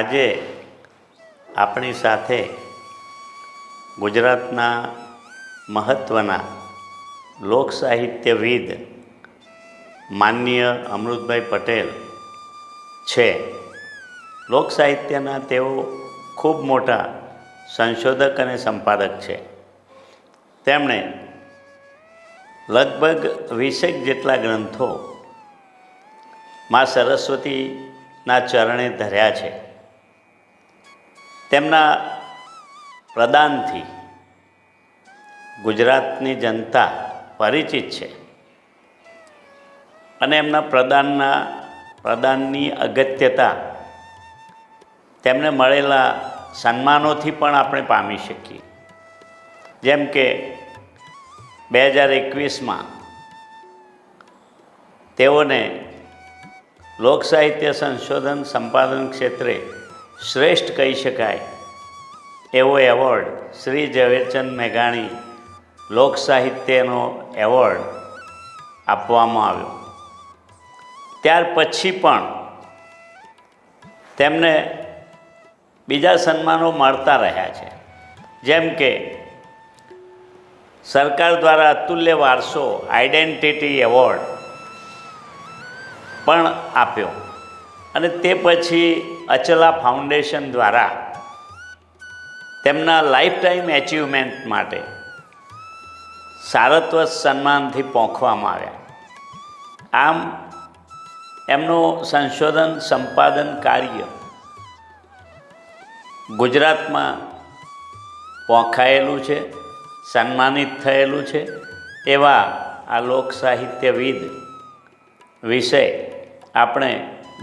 આજે આપણી સાથે ગુજરાતના મહત્ત્વના લોક સાહિત્યવિદ માનનીય અમૃતભાઈ પટેલ છે. લોક સાહિત્યના તેઓ ખૂબ મોટા સંશોધક અને સંપાદક છે. તેમણે લગભગ 20 જેટલા ગ્રંથો મા સરસ્વતીના ચરણે ધર્યા છે. તેમના પ્રદાનથી ગુજરાતની જનતા પરિચિત છે અને એમના પ્રદાનની અગત્યતા તેમને મળેલા સન્માનોથી પણ આપણે પામી શકીએ. જેમ કે 2021માં તેઓને લોક સાહિત્ય સંશોધન સંપાદન ક્ષેત્રે શ્રેષ્ઠ કહી શકાય એવો એવોર્ડ શ્રી ઝવેરચંદ મેઘાણી લોક સાહિત્યનો એવોર્ડ આપવામાં આવ્યો. ત્યાર પછી પણ તેમને બીજા સન્માનો મળતા રહ્યા છે. જેમ કે સરકાર દ્વારા અતુલ્ય વારસો આઈડેન્ટિટી એવોર્ડ પણ આપ્યો અને તે પછી અચલા ફાઉન્ડેશન દ્વારા તેમના લાઈફ ટાઈમ એચિવમેન્ટ માટે સારસ્વત સન્માનથી પોંખવામાં આવ્યા. આમ એમનું સંશોધન સંપાદન કાર્ય ગુજરાતમાં પોંખાયેલું છે, સન્માનિત થયેલું છે. એવા આ લોક સાહિત્યવિદ વિશે આપણે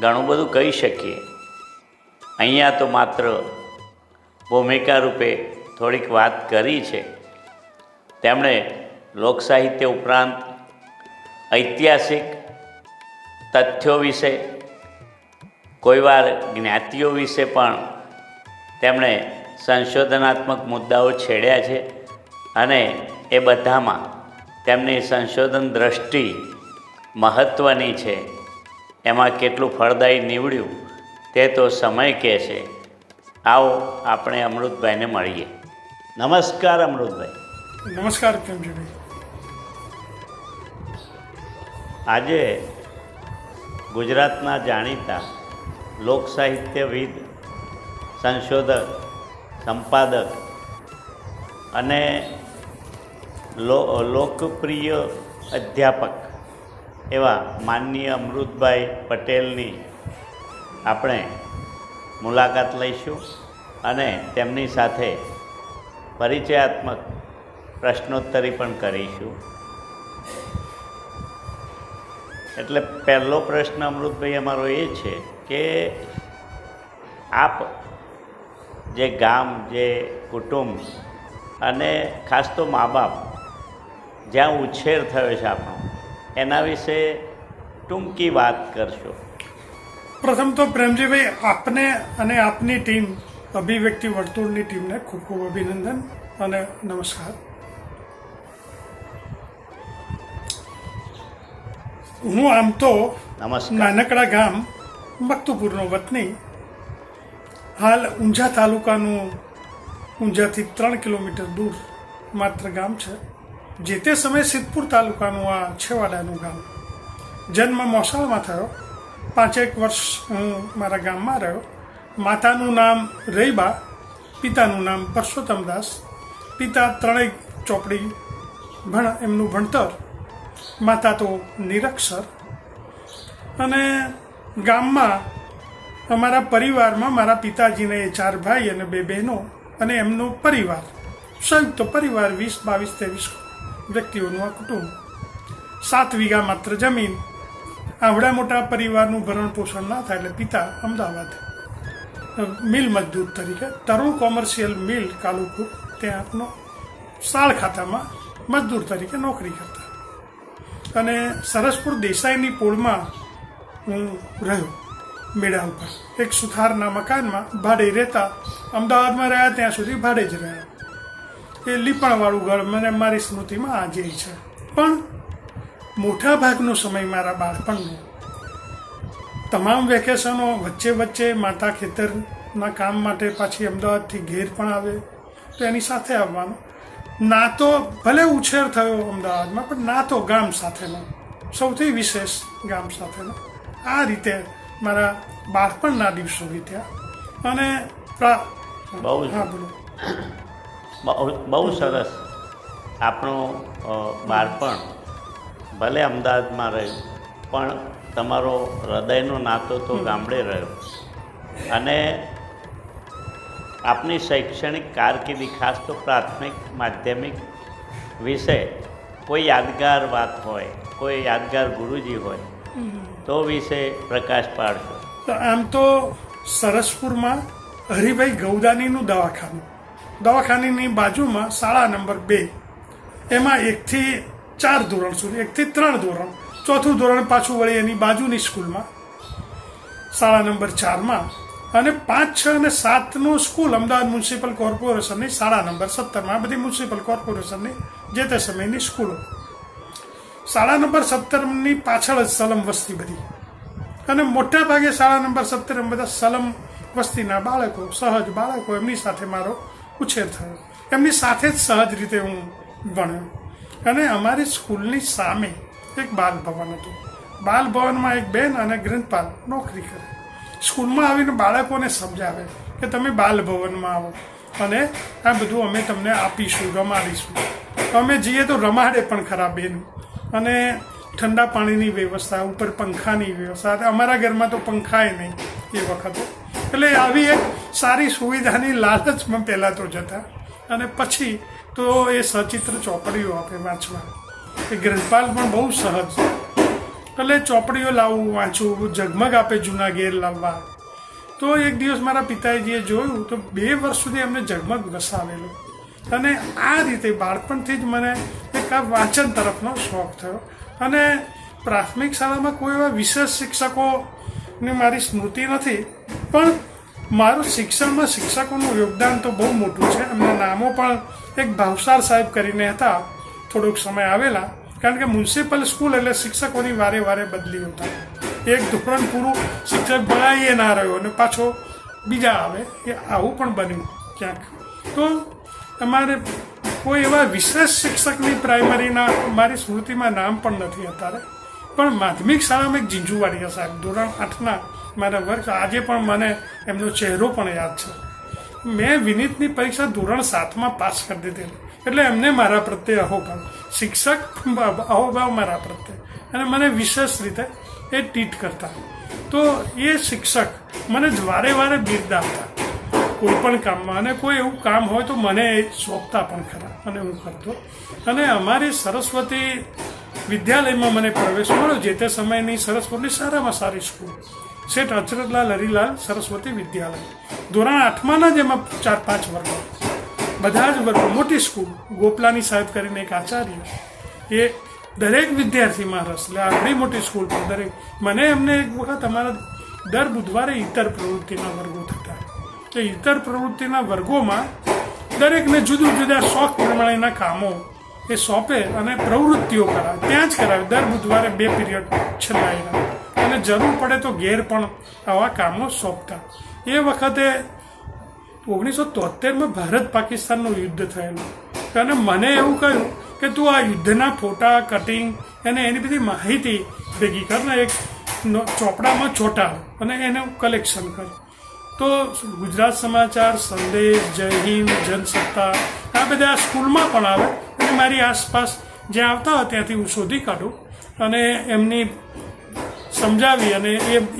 ઘણું બધું કહી શકીએ. અહીંયા તો માત્ર ભૂમિકા રૂપે થોડીક વાત કરી છે. તેમણે લોક સાહિત્ય ઉપરાંત ઐતિહાસિક તથ્યો વિશે, કોઈવાર જ્ઞાતિઓ વિશે પણ તેમણે સંશોધનાત્મક મુદ્દાઓ છેડ્યા છે અને એ બધામાં તેમની સંશોધન દ્રષ્ટિ મહત્ત્વની છે. એમાં કેટલું ફળદાયી નીવડ્યું તે તો સમય કહેશે. આવો આપણે અમૃતભાઈને મળીએ. નમસ્કાર અમૃતભાઈ. નમસ્કાર પ્રેમજીભાઈ. આજે ગુજરાતના જાણીતા લોક સાહિત્યવિદ, સંશોધક, સંપાદક અને લોકપ્રિય અધ્યાપક એવા માનનીય અમૃતભાઈ પટેલની આપણે મુલાકાત લઈશું અને તેમની સાથે પરિચયાત્મક પ્રશ્નોત્તરી પણ કરીશું. એટલે પહેલો પ્રશ્ન અમૃતભાઈ અમારો એ છે કે આપ જે ગામ, જે કુટુંબ અને ખાસ તો મા બાપ જ્યાં ઉછેર થયો છે આપણો, એના વિશે ટૂંકી વાત કરશો. પ્રથમ તો પ્રેમજીભાઈ, આપને અને આપની ટીમ અભિવ્યક્તિ વર્તુળની ટીમને ખૂબ ખૂબ અભિનંદન અને નમસ્કાર. હું આમ તો નાનકડા ગામ મકતુપુરનો વતની, હાલ ઊંઝા તાલુકાનું, ઊંઝાથી 3 કિલોમીટર દૂર માત્ર ગામ છે. જે તે સમયે સિદ્ધપુર તાલુકાનું આ છેવાડાનું ગામ. જન્મ મોસાળમાં થયો. 5 વર્ષ હું મારા ગામમાં રહ્યો. માતાનું નામ રઈબા, પિતાનું નામ પરસોત્તમદાસ. પિતા 3 ચોપડી એમનું ભણતર, માતા તો નિરક્ષર. અને ગામમાં અમારા પરિવારમાં મારા પિતાજીને 4 ભાઈ અને 2 બહેનો અને એમનો પરિવાર, સંયુક્ત પરિવાર 20, 22, 23 વ્યક્તિઓનું આ કુટુંબ. 7 વીઘા માત્ર જમીન. આવડા મોટા પરિવારનું ભરણ પોષણ ના થાય એટલે પિતા અમદાવાદ મિલ મજદૂર તરીકે, તરુણ કોમર્શિયલ મિલ કાલુપુર, ત્યાંનો સાળ ખાતામાં મજદૂર તરીકે નોકરી કરતા. અને સરસપુર દેસાઈની પોળમાં હું રહ્યો, મેળા ઉપર એક સુથારના મકાનમાં ભાડે રહેતા. અમદાવાદમાં રહ્યા ત્યાં સુધી ભાડે જ રહ્યા. એ લીપણવાળું ઘર મને મારી સ્મૃતિમાં આજે છે. પણ મોટા ભાગનો સમય મારા બાળપણનો, તમામ વેકેશનો વચ્ચે માતા ખેતર ના કામ માટે પાછી અમદાવાદથી ઘેર પણ આવે તો એની સાથે આવવાનું. ના તો ભલે ઉછેર થયો અમદાવાદમાં, પણ ના તો ગામ સાથેનો, સૌથી વિશેષ ગામ સાથેનો. આ રીતે મારા બાળપણના દિવસો વીત્યા. અને બહુ હા બોલો. બહુ સરસ. આપણું બાળપણ ભલે અમદાવાદમાં રહ્યું, પણ તમારો હૃદયનો નાતો તો ગામડે રહ્યો. અને આપની શૈક્ષણિક કારકિર્દી, ખાસ તો પ્રાથમિક માધ્યમિક વિશે કોઈ યાદગાર વાત હોય, કોઈ યાદગાર ગુરુજી હોય તો વિશે પ્રકાશ પાડશો. તો આમ તો સરસપુરમાં હરિભાઈ ગૌદાનીનું દવાખાનાની બાજુમાં શાળા નંબર 2, એમાં 1 થી 4 ધોરણ સુધી, 1 થી 3 ધોરણ, 4થું ધોરણ પાછું વળી એની બાજુની સ્કૂલમાં, શાળા નંબર 4માં. અને 5, 6 અને 7નું સ્કૂલ અમદાવાદ મ્યુનિસિપલ કોર્પોરેશનની શાળા નંબર 17માં. આ બધી મ્યુનિસિપલ કોર્પોરેશનની જે તે સમયની સ્કૂલો. શાળા નંબર 17ની પાછળ જ સલમ વસ્તી બધી, અને મોટા ભાગે શાળા નંબર 17 બધા સલમ વસ્તીના બાળકો, સહજ બાળકો, એમની સાથે મારો ઉછેર થયો. એમની સાથે જ સહજ રીતે હું ભણ્યો. અને અમારી સ્કૂલની સામે એક બાલભવન હતું. બાલભવનમાં એક બેન અને ગ્રંથપાલ નોકરી કરે. સ્કૂલમાં આવીને બાળકોને સમજાવે કે તમે બાલભવનમાં આવો અને આ બધું અમે તમને આપીશું, રમાડીશું. અમે જઈએ તો રમાડે પણ ખરા બેન. અને ઠંડા પાણીની વ્યવસ્થા, ઉપર પંખાની વ્યવસ્થા. અમારા ઘરમાં તો પંખાય નહીં એ વખતે. એટલે આવી એક સારી સુવિધાની લાલચમાં પહેલાં તો જતા. અને પછી તો એ સચિત્ર ચોપડીઓ આપે વાંચવા. એ ગ્રંથપાલ પણ બહુ સહજ, એટલે ચોપડીઓ લાવવું, વાંચવું, ઝગમગ આપે જૂના ઘેર લાવવા. તો એક દિવસ મારા પિતાજીએ જોયું તો 2 વર્ષ સુધી એમને ઝગમગ વસાવેલો. અને આ રીતે બાળપણથી જ મને એક આ વાંચન તરફનો શોખ થયો. અને પ્રાથમિક શાળામાં કોઈ એવા વિશેષ શિક્ષકોની મારી સ્મૃતિ નથી, પણ મારું શિક્ષણમાં શિક્ષકોનું યોગદાન તો બહુ મોટું છે. એમના નામો પણ એક ભાવસાર સાહેબ કરીને હતા, થોડોક સમય આવેલા. કારણ કે મ્યુનિસિપલ સ્કૂલ એટલે શિક્ષકોની વારે વારે બદલી હોતા. એક ધોરણ પૂરું શિક્ષક ભણાવીએ ના રહ્યો અને પાછો બીજા આવે, એ આવું પણ બન્યું ક્યાંક. તો અમારે કોઈ એવા વિશેષ શિક્ષકની પ્રાઇમરીના મારી સ્મૃતિમાં નામ પણ નથી અત્યારે. પણ માધ્યમિક શાળામાં એક જીંજુવાડિયા સાહેબ, ધોરણ 8ના મારા વર્ગ, આજે પણ મને એમનો ચહેરો પણ યાદ છે. મેં વિનીતની પરીક્ષા ધોરણ 7માં પાસ કરી દીધેલી. એટલે એમને મારા પ્રત્યે અહોભાવ, શિક્ષક અહોભાવ મારા પ્રત્યે, અને મને વિશેષ રીતે એ ટ્રીટ કરતા. તો એ શિક્ષક મને જ વારે વારે બિરદાવતા કોઈ પણ કામમાં. અને કોઈ એવું કામ હોય તો મને સોંપતા પણ ખરા, અને હું કરતો. અને અમારી સરસ્વતી વિદ્યાલયમાં મને પ્રવેશ મળ્યો. જે તે સમયની સરસ્વતીની સારામાં સારી સ્કૂલ, શેઠ અચરતલાલ હરિલાલ સરસ્વતી વિદ્યાલય. ધોરણ 8માં જ એમાં 4-5 વર્ગો, બધા જ વર્ગો, મોટી સ્કૂલ. ગોપલાની સાહેબ કરીને એક આચાર્ય, એ દરેક વિદ્યાર્થીમાં રસ. એટલે આટલી મોટી સ્કૂલ પર દરેક. મને એમને એક વખત અમારા દર બુધવારે ઇતર પ્રવૃત્તિના વર્ગો થતા. એ ઇતર પ્રવૃત્તિના વર્ગોમાં દરેકને જુદા જુદા શોખ પ્રમાણેના કામો એ સોંપે અને પ્રવૃત્તિઓ કરાવે. ત્યાં જ કરાવે. દર બુધવારે 2 પિરિયડ છેલ્લાયના. અને જરૂર પડે તો ઘેર પણ આવા કામો સોંપતા. એ વખતે 1973માં ભારત પાકિસ્તાનનું યુદ્ધ થયેલું. અને મને એવું કહ્યું કે તું આ યુદ્ધના ફોટા, કટિંગ અને એની બધી માહિતી ભેગી કરને, એક ચોપડામાં ચોંટાડ અને એનું કલેક્શન કર. તો ગુજરાત સમાચાર, સંદેશ, જય હિન્દ, જનસત્તા, આ બધા સ્કૂલમાં પણ આવે. અને મારી આસપાસ જ્યાં આવતા હોય ત્યાંથી હું શોધી કાઢું અને એમની સમજાવી. અને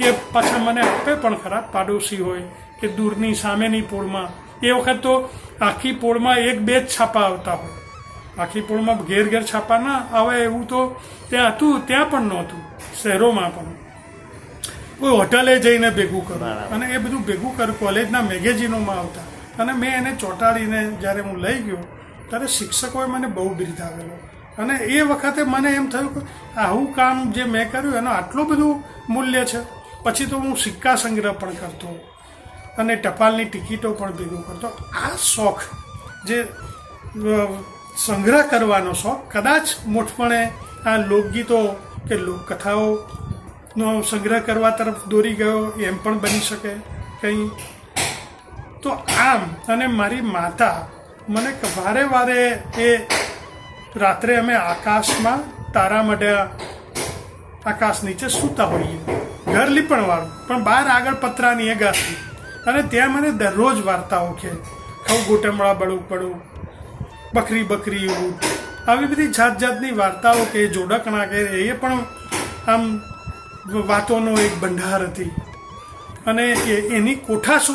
એ પાછા મને આપે પણ ખરા, પાડોશી હોય કે દૂરની સામેની પોળમાં. એ વખત તો આખી પોળમાં 1-2 જ છાપા આવતા હોય. આખી પોળમાં ઘેર ઘેર છાપા ના આવે એવું તો ત્યાં હતું. ત્યાં પણ નહોતું, શહેરોમાં પણ. કોઈ હોટલે જઈને ભેગું કરું, અને એ બધું ભેગું કરું. કોલેજના મેગેઝિનોમાં આવતા. અને મેં એને ચોંટાડીને જ્યારે હું લઈ ગયો ત્યારે શિક્ષકોએ મને બહુ બિરદાવેલો. અને એ વખતે મને એમ થયું કે આવું કામ જે મેં કર્યું એનું આટલું બધું મૂલ્ય છે. પછી તો હું સિક્કા સંગ્રહ પણ કરતો અને ટપાલની ટિકિટો પણ ભેગું કરતો. આ શોખ, જે સંગ્રહ કરવાનો શોખ, કદાચ મોટપણે આ લોકગીતો કે લોકકથાઓનો સંગ્રહ કરવા તરફ દોરી ગયો એમ પણ બની શકે કંઈ. તો આમ અને મારી માતા મને વારે વારે એ રાત્રે અમે આકાશમાં તારા મઢ્યા આકાશ નીચે સૂતા હોઈએ, ઘર લીપણવાળું પણ બહાર આગળ પતરાની અગાસી, અને ત્યાં મને દરરોજ વાર્તાઓ કહે, ખવ ગોટમડા બળું પડું, બકરી બકરી ઊટ, આવી બધી જાત જાતની વાર્તાઓ કે જોડકણા કે એ પણ આમ વાતોનો એક ભંડાર હતી. અને એની કોઠાસુ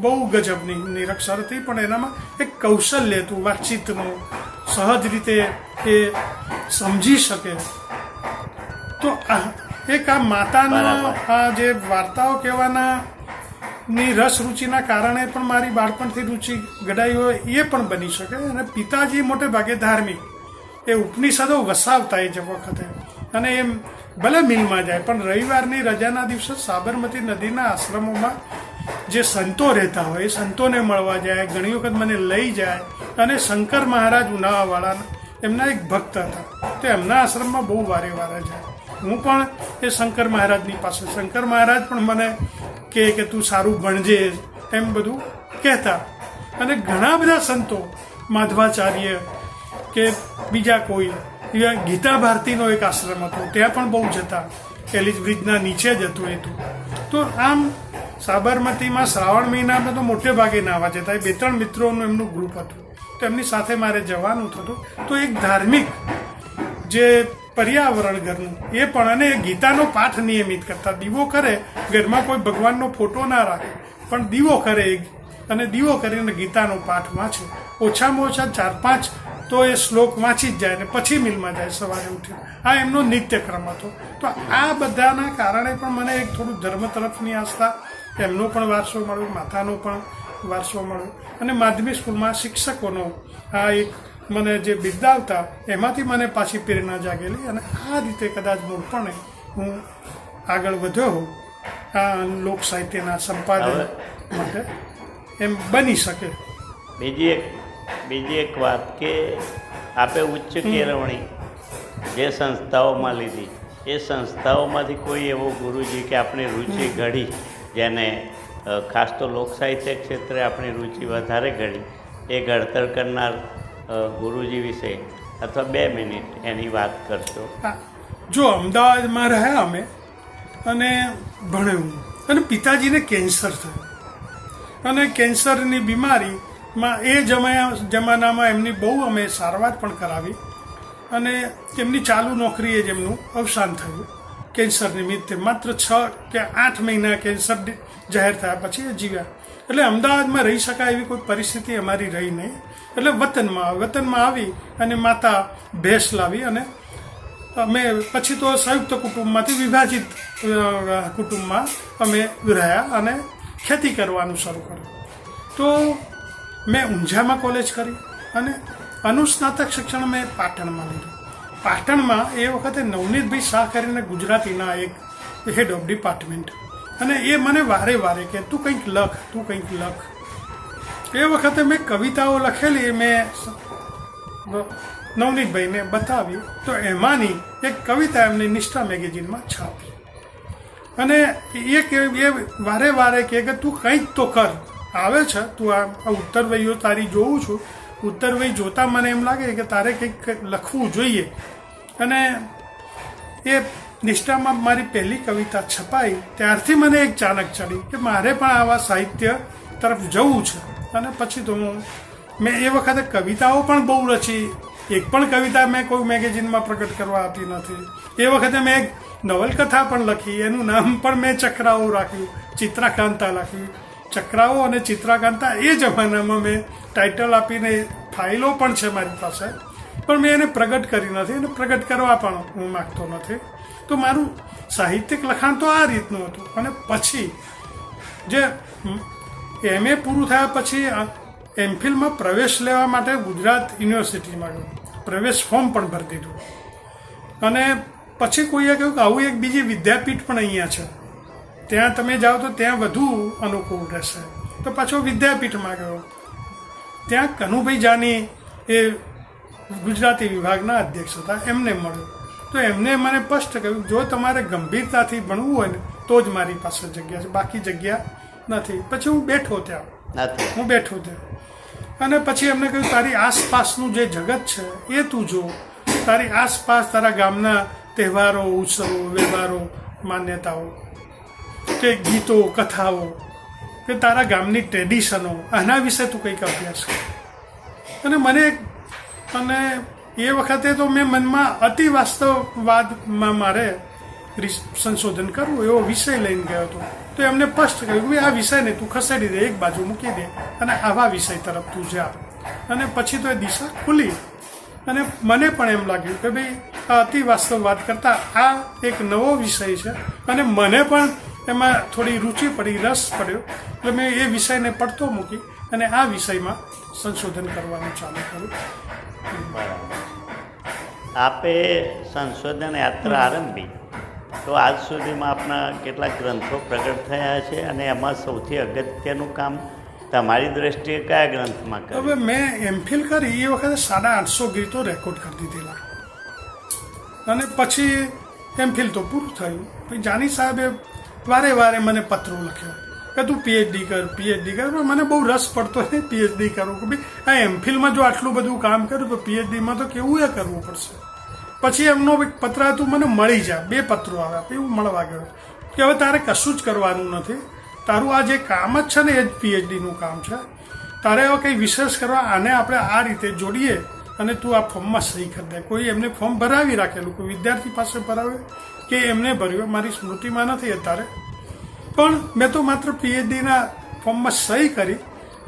બહુ ગજબની નિરક્ષર હતી, પણ એનામાં એક કૌશલ્ય હતું વાતચીતનું, સહજ રીતે એ સમજી શકે. તો એક આ માતાના આ જે વાર્તાઓ કહેવાના ની રસ રુચિના કારણે પણ મારી બાળપણથી રુચિ ઘડાઈ હોય એ પણ બની શકે. અને પિતાજી મોટે ભાગે ધાર્મિક, એ ઉપનિષદો વસાવતા એ જ વખતે, અને એમ ભલે મિલમાં જાય પણ રવિવારની રજાના દિવસે સાબરમતી નદીના આશ્રમોમાં જે સંતો રહેતા હોય એ સંતોને મળવા જાય, ઘણી વખત મને લઈ જાય. અને શંકર મહારાજ ઉનાવાવાળા એમના એક ભક્ત હતા, તો એમના આશ્રમમાં બહુ વારે જાય. હું પણ એ શંકર મહારાજની પાસે, શંકર મહારાજ પણ મને કે તું સારું ભણજે એમ બધું કહેતા. અને ઘણા બધા સંતો, માધવાચાર્ય કે બીજા કોઈ, ગીતા ભારતીનો એક આશ્રમ હતો, ત્યાં પણ બહુ જતા, એલિજ બ્રિજના નીચે જ હતું એ તો આમ સાબરમતીમાં શ્રાવણ મહિનામાં તો મોટે ભાગે નાવા જતા. 2-3 મિત્રોનું એમનું ગ્રુપ હતું, તો એમની સાથે મારે જવાનું થતું. તો એક ધાર્મિક જે પર્યાવરણ ઘરનું એ પણ, અને ગીતાનો પાઠ નિયમિત કરતા. દીવો કરે, ઘરમાં કોઈ ભગવાનનો ફોટો ના રાખે, પણ દીવો કરે અને દીવો કરીને ગીતાનો પાઠ વાંચે. ઓછામાં ઓછા 4-5 તો એ શ્લોક વાંચી જ જાય, ને પછી મિલમાં જાય સવારે ઉઠી. આ એમનો નિત્યક્રમ હતો. તો આ બધાના કારણે પણ મને એક થોડું ધર્મ તરફની આસ્થા, એમનો પણ વારસો મળ્યો, માતાનો પણ વારસો મળ્યો. અને માધ્યમિક સ્કૂલમાં શિક્ષકોનો આ એક મને જે બિરદાવતા, એમાંથી મને પાછી પ્રેરણા જાગેલી. અને આ રીતે કદાચ મૂળપણે હું આગળ વધ્યો આ લોક સાહિત્યના સંપાદન માટે, એમ બની શકે. બીજી એક વાત કે આપે ઉચ્ચ કેળવણી જે સંસ્થાઓમાં લીધી, એ સંસ્થાઓમાંથી કોઈ એવો ગુરુજી કે આપણી રુચિ ઘડી, જેને ખાસ તો લોકસાહિત્ય ક્ષેત્રે આપણી રુચિ વધારે ઘડી, એ ઘડતર કરનાર ગુરુજી વિશે અથવા 2 મિનિટ એની વાત કરશો? જો અમદાવાદમાં રહ્યા અમે અને ભણ્યું, અને પિતાજીને કેન્સર થયું, અને કેન્સરની બીમારીમાં એ જમાનામાં એમની બહુ અમે સારવાર પણ કરાવી, અને એમની ચાલુ નોકરીએ જ એમનું અવસાન થયું કેન્સર નિમિત્તે. માત્ર 6 કે 8 મહિના કેન્સર જાહેર થયા પછી એ જીવ્યા. એટલે અમદાવાદમાં રહી શકાય એવી કોઈ પરિસ્થિતિ અમારી રહી નહીં. એટલે વતનમાં આવી અને માતા ભેંસ લાવી, અને અમે પછી તો સંયુક્ત કુટુંબમાંથી વિભાજિત કુટુંબમાં અમે રહ્યા અને ખેતી કરવાનું શરૂ કર્યું. તો મેં ઊંઝામાં કોલેજ કરી, અને અનુસ્નાતક શિક્ષણ મેં પાટણમાં લીધું. પાટણમાં એ વખતે નવનીતભાઈ શાહ કરીને ગુજરાતીના એક હેડ ઓફ ડિપાર્ટમેન્ટ, અને એ મને વારે કે તું કંઈક લખ. એ વખતે મેં કવિતાઓ લખેલી, મેં નવનીતભાઈને બતાવી, તો એમાંની એક કવિતા એમને નિષ્ઠા મેગેઝિનમાં છાપી. અને એ વારે કે તું કંઈક તો કર, આવે છે તું આ ઉત્તરવહીઓ તારી જોઉં છું, ઉત્તરવહી જોતા મને એમ લાગે કે તારે કંઈક લખવું જોઈએ. અને એ નિષ્ઠામાં મારી પહેલી કવિતા છપાઈ, ત્યારથી મને એક ચાનક ચડી કે મારે પણ આવા સાહિત્ય તરફ જવું છે. અને પછી તો મેં એ વખતે કવિતાઓ પણ બહુ રચી. એક પણ કવિતા મેં કોઈ મેગેઝિનમાં પ્રગટ કરવા આપી નથી. એ વખતે મેં એક નવલકથા પણ લખી, એનું નામ પણ મેં ચક્રાઓ રાખ્યું, ચિત્રાકાંતા લખ્યું. ચક્રાઓ અને ચિત્રાકાંતા એ જમાનામાં મેં ટાઇટલ આપીને ફાઇલો પણ છે મારી પાસે, પણ મેં એને પ્રગટ કરી નથી, અને પ્રગટ કરવા પણ હું માગતો નથી. તો મારું સાહિત્યિક લખાણ તો આ રીતનું હતું. અને પછી જે MA પૂરું થયા પછી MPhilમાં પ્રવેશ લેવા માટે ગુજરાત યુનિવર્સિટીમાં ગયો, પ્રવેશ ફોર્મ પણ ભરી દીધું. અને પછી કોઈએ કહ્યું કે આવું એક બીજી વિદ્યાપીઠ પણ અહીંયા છે, ત્યાં તમે જાઓ તો ત્યાં વધુ અનુકૂળ રહેશે. તો પાછો વિદ્યાપીઠમાં ગયો, ત્યાં કનુભાઈ જાની એ ગુજરાતી વિભાગના અધ્યક્ષ હતા, એમને મળ્યો. તો એમને મને સ્પષ્ટ કહ્યું જો તમારે ગંભીરતાથી ભણવું હોય ને તો જ મારી પાસે જગ્યા છે, બાકી જગ્યા નથી. પછી હું બેઠો ત્યાં, નથી. હું બેઠો હતો અને પછી એમને કહ્યું તારી આસપાસનું જે જગત છે એ તું જો, તારી આસપાસ તારા ગામના તહેવારો, ઉત્સવો, વ્યવહારો, માન્યતાઓ કે ગીતો, કથાઓ કે તારા ગામની ટ્રેડિશનો, આના વિશે તું કંઈક અભ્યાસ કર. અને એ વખતે તો મેં મનમાં અતિ વાસ્તવવાદમાં મારે સંશોધન કરવું એવો વિષય લઈને ગયો હતો. તો એમને સ્પષ્ટ કહ્યું કે આ વિષયને તું ખસેડી દે, એક બાજુ મૂકી દે અને આવા વિષય તરફ તું જા. અને પછી તો એ દિશા ખુલી અને મને પણ એમ લાગ્યું કે ભાઈ આ અતિ વાસ્તવવાદ કરતાં આ એક નવો વિષય છે અને મને પણ એમાં થોડી રુચિ પડી, રસ પડ્યો. એટલે મેં એ વિષયને પડતો મૂકી અને આ વિષયમાં સંશોધન કરવાનું ચાલુ કર્યું. બરાબર. આપે સંશોધન યાત્રા આરંભી તો આજ સુધીમાં આપના કેટલાક ગ્રંથો પ્રગટ થયા છે અને એમાં સૌથી અગત્યનું કામ તમારી દ્રષ્ટિએ કયા ગ્રંથમાં કર્યું? હવે મેં એમફિલ કરી એ વખતે 850 ગીતો રેકોર્ડ કરી દીધેલા અને પછી એમફિલ તો પૂરું થયું. પછી જાની સાહેબે વારે મને પત્રો લખ્યો કે તું પીએચડી કર. પણ મને બહુ રસ પડતો નહીં પીએચડી કરવું કે ભાઈ આ એમફિલમાં જો આટલું બધું કામ કર્યું તો પીએચડીમાં તો કેવું એ કરવું પડશે. પછી એમનો એક પત્ર હતું, મને મળી જાય, 2 પત્રો આવ્યા. પછી હું મળવા ગયો કે હવે તારે કશું જ કરવાનું નથી, તારું આ જે કામ જ છે ને એ જ પીએચડીનું કામ છે, તારે હવે કંઈ વિશેષ કરવા, આને આપણે આ રીતે જોડીએ અને તું આ ફોર્મમાં સહી કરી દે. કોઈ એમને ફોર્મ ભરાવી રાખેલું, કોઈ વિદ્યાર્થી પાસે ભરાવે કે એમને ભર્યું, મારી સ્મૃતિમાં નથી અત્યારે, પણ મેં તો માત્ર પીએચડીના ફોર્મમાં સહી કરી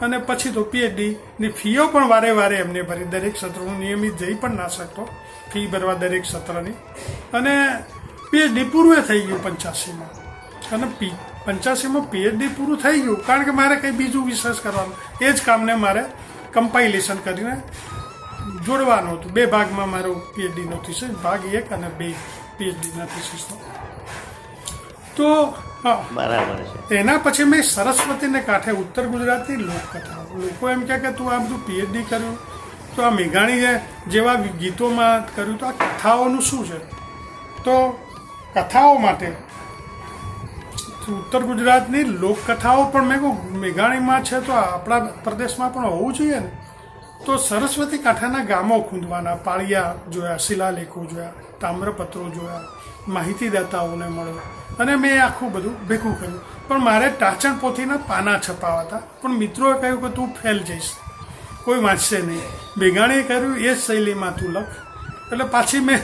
અને પછી તો પીએચડીની ફીઓ પણ વારે એમને ભરી. દરેક સત્રનું નિયમિત જઈ પણ ના શકતો, ફી ભરવા દરેક સત્રની. અને પીએચડી પૂરું થઈ ગયું 85માં અને 85માં પીએચડી પૂરું થઈ ગયું કારણ કે મારે કંઈ બીજું વિશેષ કરવાનું, એ જ કામને મારે કમ્પાઇલેશન કરીને જોડવાનું હતું. 2 ભાગમાં મારો પીએચડીનો થીસીસ, ભાગ 1 અને 2 પીએચડીના થીસીસનો. તો બરાબર છે. એના પછી મેં સરસ્વતીને કાંઠે ઉત્તર ગુજરાતની લોકકથાઓ, લોકો એમ કહે કે તું આ બધું પીએચડી કર્યું તો આ મેઘાણી જેવા ગીતોમાં કર્યું, તો આ કથાઓનું શું છે? તો કથાઓ માટે ઉત્તર ગુજરાતની લોકકથાઓ પણ મેં કહું મેઘાણીમાં છે તો આપણા પ્રદેશમાં પણ હોવું જોઈએ ને. તો સરસ્વતી કાંઠાના ગામો ખૂંદવાના, પાળિયા જોયા, શિલાલેખો જોયા, તામ્રપત્રો જોયા, માહિતીદાતાઓને મળ્યો અને મેં આખું બધું ભેગું કર્યું. પણ મારે ટાચણ પોથીના પાના છપાવા હતા, પણ મિત્રોએ કહ્યું કે તું ફેલ જઈશ, કોઈ વાંચશે નહીં. મેઘાણીએ કર્યું એ જ શૈલીમાં તું લખ. એટલે પાછી મેં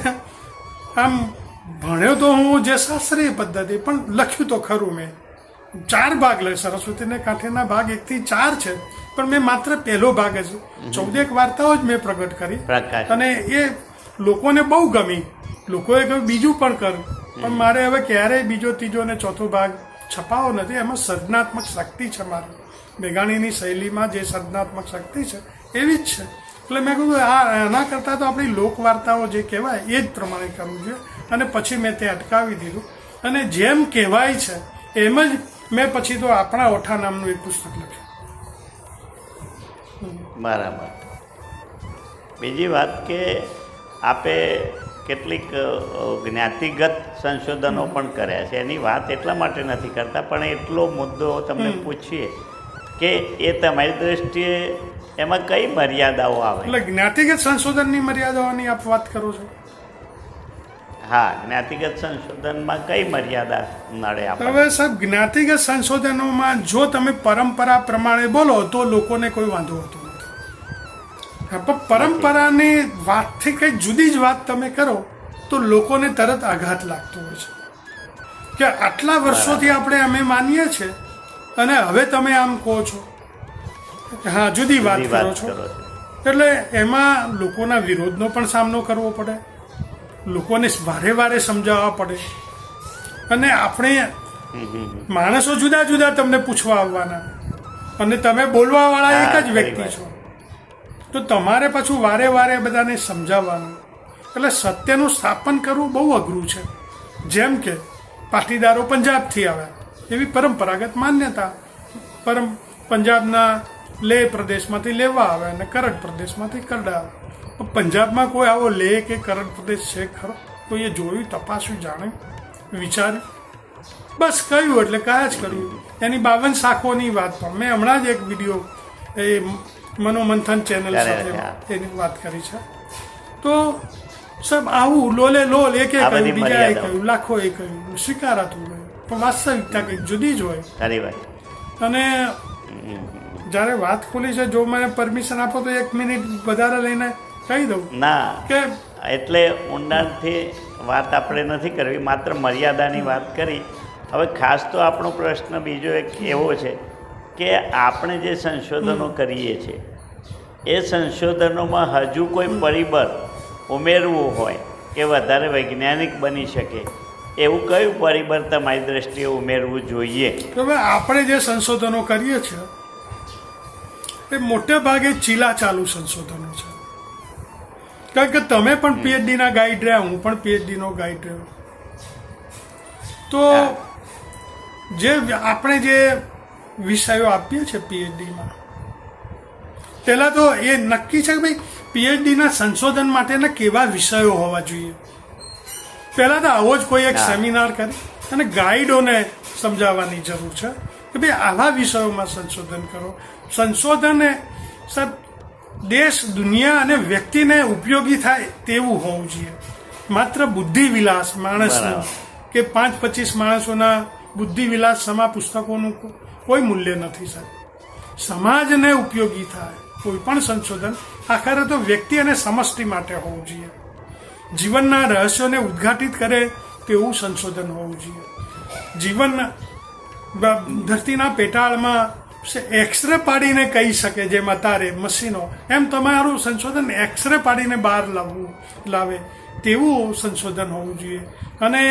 આમ ભણ્યો તો હું જે શાસ્ત્રીય પદ્ધતિ, પણ લખ્યું તો ખરું. મેં 4 ભાગ લે, સરસ્વતીને કાંઠેના ભાગ 1 થી 4 છે, પણ મેં માત્ર પહેલો ભાગ જ 14 વાર્તાઓ જ મેં પ્રગટ કરી અને એ લોકોને બહુ ગમી. લોકોએ કહ્યું બીજું પણ કર, પણ મારે હવે ક્યારેય બીજો, ત્રીજો અને ચોથો ભાગ છપાવો નથી. એમાં સર્જનાત્મક શક્તિ છે મારી, મેઘાણીની શૈલીમાં જે સર્જનાત્મક શક્તિ છે એવી જ છે. એટલે મેં કહ્યું આના કરતાં તો આપણી લોકવાર્તાઓ જે કહેવાય એ જ પ્રમાણે કરવું જોઈએ. અને પછી મેં તે અટકાવી દીધું અને જેમ કહેવાય છે એમ જ મેં પછી તો આપણા ઓઠા નામનું એક પુસ્તક લખ્યું. બરાબર. બીજી વાત કે આપે કેટલીક જ્ઞાતિગત સંશોધનો પણ કર્યા છે. એની વાત એટલા માટે નથી કરતા, પણ એટલો મુદ્દો તમને પૂછીએ કે એ તમારી દ્રષ્ટિએ એમાં કઈ મર્યાદાઓ આવે? એટલે જ્ઞાતિગત સંશોધનની મર્યાદાઓની આપ વાત કરો છો? હા, જ્ઞાતિગત સંશોધનમાં કઈ મર્યાદા નડે આપણે? હવે સાહેબ, જ્ઞાતિગત સંશોધનોમાં જો તમે પરંપરા પ્રમાણે બોલો તો લોકોને કોઈ વાંધો હોતો નથી. પણ પરંપરાની વાતથી કંઈક જુદી જ વાત તમે કરો તો લોકોને તરત આઘાત લાગતો હોય છે કે આટલા વર્ષોથી આપણે અમે માનીએ છીએ અને હવે તમે આમ કહો છો. હા, જુદી વાત કરો છો. એટલે એમાં લોકોના વિરોધનો પણ સામનો કરવો પડે, લોકોને વારે સમજાવવા પડે અને આપણે માણસો જુદા જુદા તમને પૂછવા આવવાના અને તમે બોલવા વાળા એક જ વ્યક્તિ છો, તો તમારે પાછું વારે બધાને સમજાવવાનું. એટલે સત્યનું સ્થાપન કરવું બહુ અઘરું છે. જેમ કે પાટીદારો પંજાબથી આવ્યા એવી પરંપરાગત માન્યતા, પંજાબના લેહ પ્રદેશમાંથી લેવા આવે અને કરડ પ્રદેશમાંથી કરડા આવે. પંજાબમાં કોઈ આવો લેહ કે કરડ પ્રદેશ છે ખરો? કોઈએ જોયું, તપાસ્યું, જાણ્યું, વિચાર્યું? બસ કહ્યું એટલે કહ્યા જ કર્યું. એની 52 શાખોની વાત પણ મેં હમણાં જ એક વિડીયો એ મનોમંથન ચેનલ સાથે એની વાત કરી છે. તો સાહેબ આવું લોલે લોલ એકે કહ્યું, બીજાએ કહ્યું, લાખોએ કહ્યું, સ્વીકારાતું હોય પણ વાસ્તવિકતા કંઈક જુદી જ હોય. અને જ્યારે વાત ખુલી છે, જો મને પરમિશન આપો તો 1 મિનિટ વધારે લઈને કહી દઉં ના કે એટલે ઊંડાણથી વાત આપણે નથી કરવી, માત્ર મર્યાદાની વાત કરી. હવે ખાસ તો આપણો પ્રશ્ન બીજો એક એવો છે કે આપણે જે સંશોધનો કરીએ છીએ એ સંશોધનોમાં હજુ કોઈ પરિબળ ઉમેરવું હોય કે વધારે વૈજ્ઞાનિક બની શકે એવું કયું પરિબળ તમારી દ્રષ્ટિએ ઉમેરવું જોઈએ? હવે આપણે જે સંશોધનો કરીએ છીએ એ મોટે ભાગે ચીલા ચાલુ સંશોધનો છે. કારણ કે તમે પણ પીએચડીના ગાઈડ રહ્યા, હું પણ પીએચડીનો ગાઈડ રહ્યો. તો જે આપણે જે વિષયો આપીએ છીએ પીએચડીમાં, પહેલાં તો એ નક્કી છે કે ભાઈ પીએચડીના સંશોધન માટેના કેવા વિષયો હોવા જોઈએ. પહેલાં તો આવો જ કોઈ એક સેમિનાર કરી અને ગાઈડોને સમજાવવાની જરૂર છે કે ભાઈ આવા વિષયોમાં સંશોધન કરો. સંશોધન એ સાહેબ દેશ, દુનિયા અને વ્યક્તિને ઉપયોગી થાય તેવું હોવું જોઈએ. માત્ર બુદ્ધિ વિલાસ માણસનું કે 5-25 માણસોના બુદ્ધિ વિલાસ સમા પુસ્તકોનું કોઈ મૂલ્ય નથી સાહેબ. સમાજને ઉપયોગી થાય કોઈ પણ સંશોધન આખરે તો વ્યક્તિ અને સમષ્ટિ માટે હોવું જોઈએ. જીવનના રહસ્યોને ઉદ્ઘાટિત કરે તેવું સંશોધન હોવું જોઈએ. જીવન ધરતીના પેટાળમાં એક્સરે પાડીને કહી શકે જેમ અત્યારે મશીનો, એમ તમારું સંશોધન એક્સરે પાડીને બહાર લાવે તેવું સંશોધન હોવું જોઈએ. અને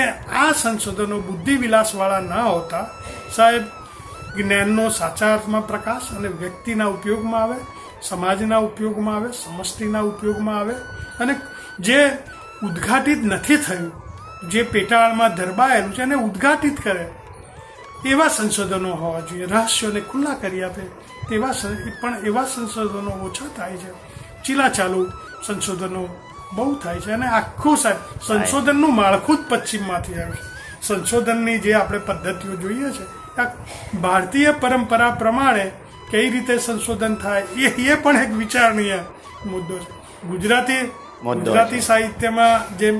આ સંશોધનો બુદ્ધિ વિલાસવાળા ના હોતા સાહેબ જ્ઞાનનો સાચા અર્થમાં પ્રકાશ અને વ્યક્તિના ઉપયોગમાં આવે, સમાજના ઉપયોગમાં આવે, સમષ્ટિના ઉપયોગમાં આવે. અને જે ઉદ્ઘાટિત નથી થયું, જે પેટાળમાં ધરબાયેલું છે એને ઉદ્ઘાટિત કરે એવા સંશોધનો હોવા જોઈએ. રહસ્યોને ખુલ્લા કરી આપે તેવા પણ એવા સંશોધનો ઓછા થાય છે. ચીલા ચાલુ સંશોધનો બહુ થાય છે. અને આખું સાહેબ સંશોધનનું માળખું જ પશ્ચિમમાંથી આવ્યું છે. સંશોધનની જે આપણે પદ્ધતિઓ જોઈએ છે ભારતીય પરંપરા પ્રમાણે કઈ રીતે સંશોધન થાય એ પણ એક વિચારણીય મુદ્દો છે. ગુજરાતી સાહિત્યમાં જેમ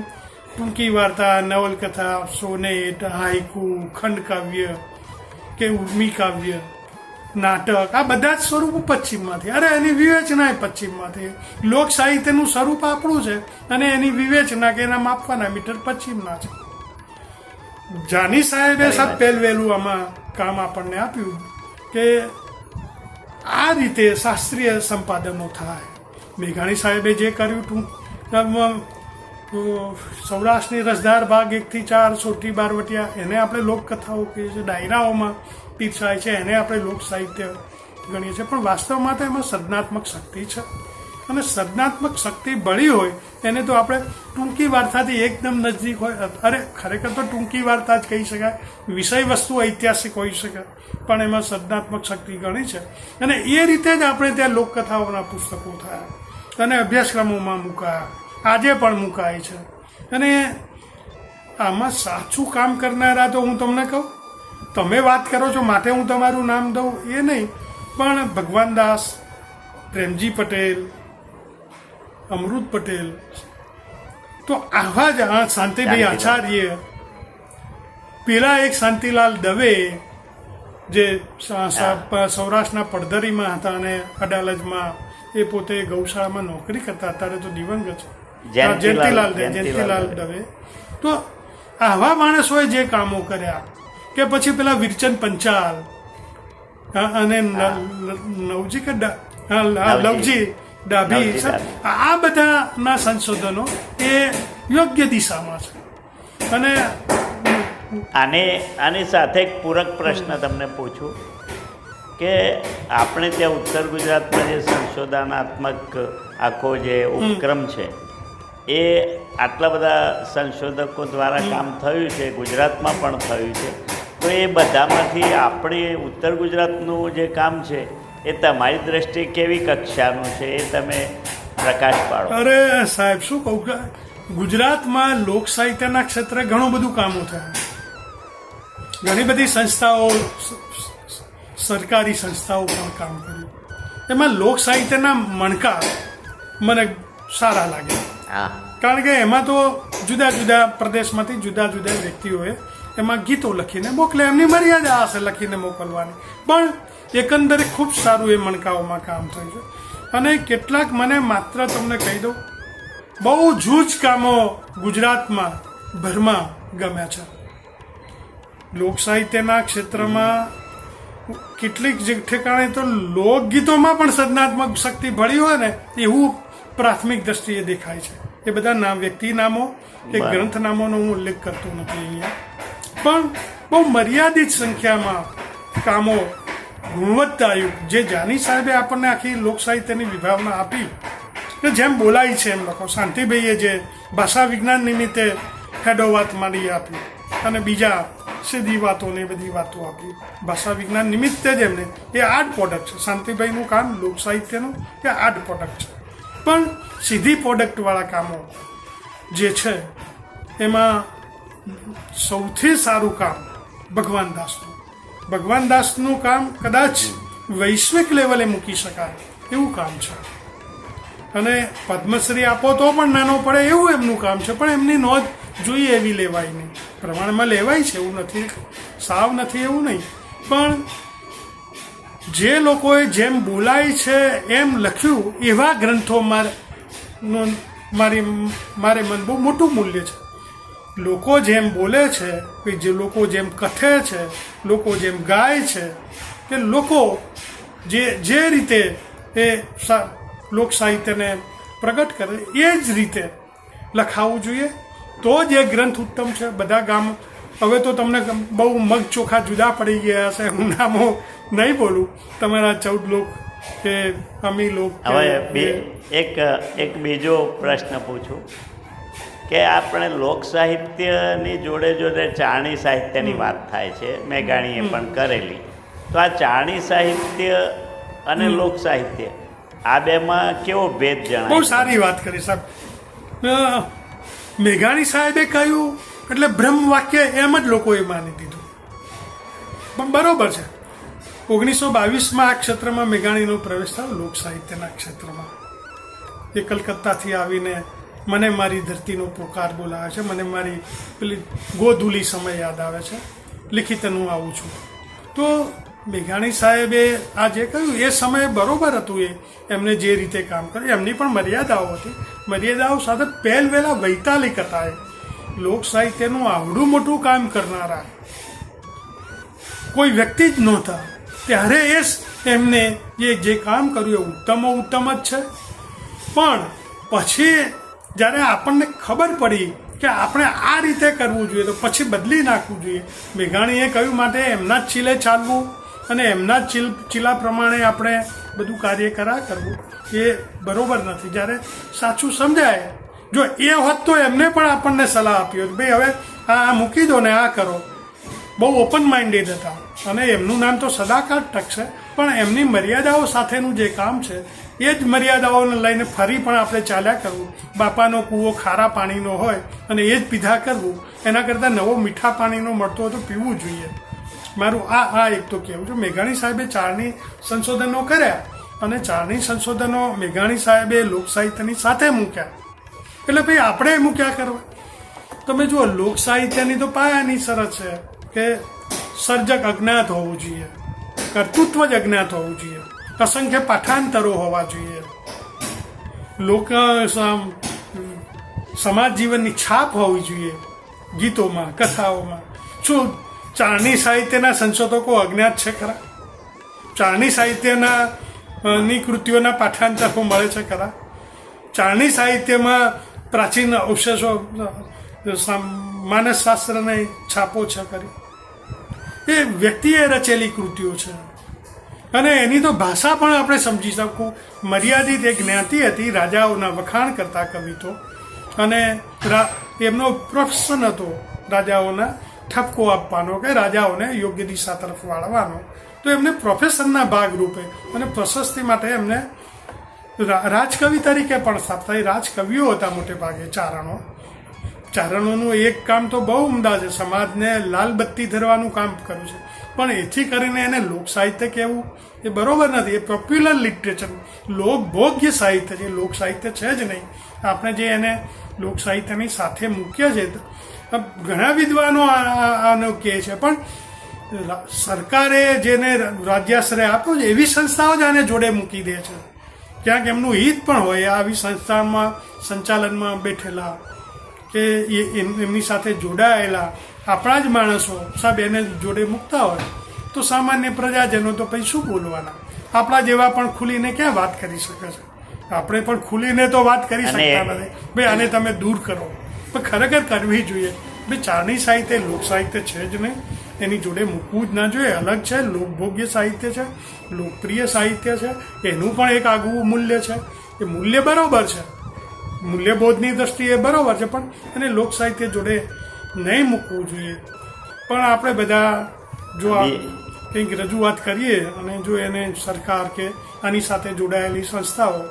ટૂંકી વાર્તા, નવલકથા, સોનેટ, હાઈકુ, ખંડકાવ્ય કે ઉર્મી કાવ્ય, નાટક, આ બધા જ સ્વરૂપો પશ્ચિમમાંથી. અરે એની વિવેચના પશ્ચિમમાંથી. લોક સાહિત્યનું સ્વરૂપ આપણું છે અને એની વિવેચના કે એના માપવાના મીટર પશ્ચિમના છે. જાની સાહેબે સાહેબ પહેલવેલું આમાં કામ આપણને આપ્યું કે આ રીતે શાસ્ત્રીય સંપાદનો થાય. મેઘાણી સાહેબે જે કર્યું સૌરાષ્ટ્રની રસધાર ભાગ 1 થી 4, સોરઠી બારવટિયા, એને આપણે લોકકથાઓ કહીએ છીએ. ડાયરાઓમાં પીરસાય છે, એને આપણે લોક સાહિત્ય ગણીએ છીએ. પણ વાસ્તવમાં તો એમાં સર્જનાત્મક શક્તિ છે. અને સર્જનાત્મક શક્તિ બળી હોય એને તો આપણે ટૂંકી વાર્તાથી એકદમ નજદીક હોય, અરે ખરેખર તો ટૂંકી વાર્તા જ કહી શકાય. વિષય વસ્તુ ઐતિહાસિક હોઈ શકે પણ એમાં સર્જનાત્મક શક્તિ ઘણી છે. અને એ રીતે જ આપણે ત્યાં લોકકથાઓના પુસ્તકો થયા અને અભ્યાસક્રમોમાં મુકાયા, આજે પણ મુકાય છે. અને આમાં સાચું કામ કરનારા તો હું તમને કહું, તમે વાત કરો છો માટે હું તમારું નામ દઉં એ નહીં, પણ ભગવાનદાસ, પ્રેમજી પટેલ, અમૃત પટેલ, તો આવા જ શાંતિભાઈ આચાર્ય, પેલા એક શાંતિલાલ દવે જે સૌરાષ્ટ્રના પડધરીમાં હતા અને અડાલજમાં એ પોતે ગૌશાળામાં નોકરી કરતા, અત્યારે તો દિવંગત છે, જયંતિલાલ દવે. તો આવા માણસોએ જે કામો કર્યા કે પછી પેલા વિરચંદ પંચાલ અને લવજી ડાભી, આ બધાના સંશોધનો એ યોગ્ય દિશામાં છે. અને આની સાથે એક પૂરક પ્રશ્ન તમને પૂછું કે આપણે ત્યાં ઉત્તર ગુજરાતમાં જે સંશોધનાત્મક આખો જે ઉપક્રમ છે એ આટલા બધા સંશોધકો દ્વારા કામ થયું છે, ગુજરાતમાં પણ થયું છે. તો એ બધામાંથી આપણે ઉત્તર ગુજરાતનું જે કામ છે એ તમારી દ્રષ્ટિએ કેવી કક્ષાનું છે એ તમે પ્રકાશ પાડો. અરે સાહેબ શું કહું કે ગુજરાતમાં લોક સાહિત્યના ક્ષેત્રે ઘણું બધું કામો થયા. ઘણી બધી સંસ્થાઓ, સરકારી સંસ્થાઓ પણ કામ કર્યું. એમાં લોક સાહિત્યના મણકા મને સારા લાગે, હા, કારણ કે એમાં તો જુદા જુદા પ્રદેશમાંથી જુદા જુદા વ્યક્તિઓએ એમાં ગીતો લખીને મોકલે. એમની મર્યાદા હશે લખીને મોકલવાની, પણ એકંદરે ખૂબ સારું એ મણકાઓમાં કામ થયું છે. અને કેટલાક મને માત્ર તમને કહી દઉં, બહુ જૂજ કામો ગુજરાતમાં ભરમાં ગમ્યા છે. લોક સાહિત્યના ક્ષેત્રમાં કેટલીક ઠેકાણે તો લોકગીતોમાં પણ સર્જનાત્મક શક્તિ ભળી હોય ને એવું પ્રાથમિક દ્રષ્ટિએ દેખાય છે. એ બધા નામ, વ્યક્તિ નામો કે ગ્રંથ નામોનો હું ઉલ્લેખ કરતો નથી અહીંયા, પણ બહુ મર્યાદિત સંખ્યામાં કામો ગુણવત્તાયુક્ત, જે જાની સાહેબે આપણને આખી લોક સાહિત્યની વિભાવના આપી કે જેમ બોલાય છે એમ લખો. શાંતિભાઈએ જે ભાષા વિજ્ઞાન નિમિત્તે હેડો વાત માંડી આપી અને બીજા સીધી વાતો ને બધી વાતો આપી, ભાષા વિજ્ઞાન નિમિત્તે જ એમને એ આર્ટ પ્રોડક્ટ છે. શાંતિભાઈનું કામ લોક સાહિત્યનું એ આર્ટ પ્રોડક્ટ છે. પણ સીધી પ્રોડક્ટવાળા કામો જે છે એમાં સૌથી સારું કામ ભગવાન દાસનું. ભગવાન દાસનું કામ કદાચ વૈશ્વિક લેવલે મૂકી શકાય એવું કામ છે. અને પદ્મશ્રી આપો તો પણ નાનો પડે એવું એમનું કામ છે, પણ એમની નોંધ જોઈએ એવી લેવાય નહીં. પ્રમાણમાં લેવાય છે એવું નથી, સાવ નથી એવું નહીં, પણ જે લોકોએ જેમ બોલાય છે એમ લખ્યું એવા ગ્રંથો મારે મન બહુ મોટું મૂલ્ય છે. લોકો જેમ બોલે છે, કે જે લોકો જેમ કથે છે, લોકો જેમ ગાય છે, કે લોકો જે રીતે એ લોક સાહિત્યને પ્રગટ કરે એ જ રીતે લખાવવું જોઈએ, તો જ એ ગ્રંથ ઉત્તમ છે. બધા ગામ, હવે તો તમને બહુ મગ ચોખા જુદા પડી ગયા હશે, હું નામો નહીં બોલું, તમારા 14 લોક કે અમી લોક. હવે એક બીજો પ્રશ્ન પૂછું કે આપણે લોક સાહિત્યની જોડે જોડે ચારણી સાહિત્યની વાત થાય છે, મેઘાણીએ પણ કરેલી. તો આ ચારણી સાહિત્ય અને લોક સાહિત્ય આ બેમાં કેવો ભેદ જણાય? બહુ સારી વાત કરી સાહેબ. મેઘાણી સાહેબે કહ્યું એટલે બ્રહ્મ વાક્ય એમ જ લોકોએ માની દીધું, પણ બરોબર છે. 1922માં આ ક્ષેત્રમાં મેઘાણીનો પ્રવેશ થયો, લોક સાહિત્યના ક્ષેત્રમાં. એ કલકત્તાથી આવીને મને મારી ધરતીનો પોકાર બોલાવે છે, મને મારી પેલી ગોધુલી સમય યાદ આવે છે, લિખિતનું આવું છું. તો મેઘાણી સાહેબે આ જે કહ્યું એ સમયે બરોબર હતું. એમને જે રીતે કામ કર્યું, એમની પણ મર્યાદાઓ હતી. મર્યાદાઓ સાથે પહેલવેલા વૈતાલિક હતા. લોક સાહિત્યનું આવડું મોટું કામ કરનારા કોઈ વ્યક્તિ જ નહોતા. ત્યારે એમને જે કામ કર્યું એ ઉત્તમ જ છે. પણ પછી જ્યારે આપણને ખબર પડી કે આપણે આ રીતે કરવું જોઈએ તો પછી બદલી નાખવું જોઈએ. મેઘાણીએ કહ્યું માટે એમના જ ચીલે ચાલવું અને એમના જ ચીલા પ્રમાણે આપણે બધું કાર્ય કરવું એ બરોબર નથી. જ્યારે સાચું સમજાય, જો એ હોત તો એમને પણ આપણને સલાહ આપી હોત, ભાઈ હવે આ મૂકી દો ને આ કરો. બહુ ઓપન માઇન્ડેડ હતા અને એમનું નામ તો સદાકાળ ટકશે, પણ એમની મર્યાદાઓ સાથેનું જે કામ છે એ જ મર્યાદાઓને લઈને ફરી પણ આપણે ચાલ્યા કરવું. બાપાનો કૂવો ખારા પાણીનો હોય અને એ જ પીધા કરવું, એના કરતાં નવો મીઠા પાણીનો મળતો હોય તો પીવું જોઈએ. મારું આ એક તો કહેવું છે. મેઘાણી સાહેબે ચારણી સંશોધનો કર્યા અને ચારણી સંશોધનો મેઘાણી સાહેબે લોક સાહિત્યની સાથે મૂક્યા, એટલે ભાઈ આપણે મૂક્યા કરવા. તમે જુઓ, લોક સાહિત્યની તો પાયાની શરત છે કે સર્જક અજ્ઞાત હોવું જોઈએ, કર્તૃત્વ જ અજ્ઞાત હોવું જોઈએ, અસંખ્ય પાઠાંતરો હોવા જોઈએ, લોક સમાજ જીવનની છાપ હોવી જોઈએ ગીતોમાં, કથાઓમાં. શું ચારણી સાહિત્યના સંશોધકો અજ્ઞાત છે ખરા? ચારણી સાહિત્યના ની કૃતિઓના પાઠાંતરો મળે છે ખરા? ચારણી સાહિત્યમાં પ્રાચીન અવશેષો, માનસશાસ્ત્રની છાપો છે ખરી? એ વ્યક્તિએ રચેલી કૃતિઓ છે અને એની તો ભાષા પણ આપણે સમજી શકું. મર્યાદિત એક જ્ઞાતિ હતી, રાજાઓના વખાણ કરતા કવિતો, અને એમનો પ્રોફેશન હતો રાજાઓના ઠપકો આપવાનો કે રાજાઓને યોગ્ય દિશા તરફ વાળવાનો. તો એમને પ્રોફેશનના ભાગરૂપે અને પ્રશસ્તિ માટે એમને રાજકવિ તરીકે પણ સ્થાપતા. એ રાજકવિઓ હતા મોટે ભાગે ચારણો. ચારણોનું એક કામ તો બહુ ઉમદા છે, સમાજને લાલ બત્તી ધરવાનું કામ કર્યું છે, પણ એથી કરીને એને લોક સાહિત્ય કહેવું એ બરોબર નથી. એ પોપ્યુલર લિટરેચર, લોકભોગ્ય સાહિત્ય છે, લોક સાહિત્ય છે જ નહીં. આપણે જે એને લોક સાહિત્યની સાથે મૂક્યા છે, ઘણા વિદ્વાનો આનો કહે છે, પણ સરકારે જેને રાજ્યાશ્રય આપ્યો છે એવી સંસ્થાઓ જ આને જોડે મૂકી દે છે. ક્યાંક એમનું હિત પણ હોય આવી સંસ્થામાં સંચાલનમાં બેઠેલા કે એમની સાથે જોડાયેલા આપણા જ માણસો સાહેબ એને જોડે મૂકતા હોય તો સામાન્ય પ્રજાજનો તો પછી શું બોલવાના? આપણા જેવા પણ ખુલીને ક્યાં વાત કરી શકે છે? આપણે પણ ખુલીને તો વાત કરી શકતા નથી ભાઈ આને તમે દૂર કરો, પણ ખરેખર કરવી જોઈએ. ભાઈ ચારણી સાહિત્ય લોક સાહિત્ય છે જ નહીં, એની જોડે મૂકવું જ ના જોઈએ. અલગ છે, લોકભોગ્ય સાહિત્ય છે, લોકપ્રિય સાહિત્ય છે, એનું પણ એક આગવું મૂલ્ય છે. એ મૂલ્ય બરાબર છે, મૂલ્યબોધની દ્રષ્ટિએ બરાબર છે, પણ એને લોક સાહિત્ય જોડે નહીં મૂકવું જોઈએ. પણ આપણે બધા જો આ કંઈક રજૂઆત કરીએ અને જો એને સરકાર કે આની સાથે જોડાયેલી સંસ્થાઓ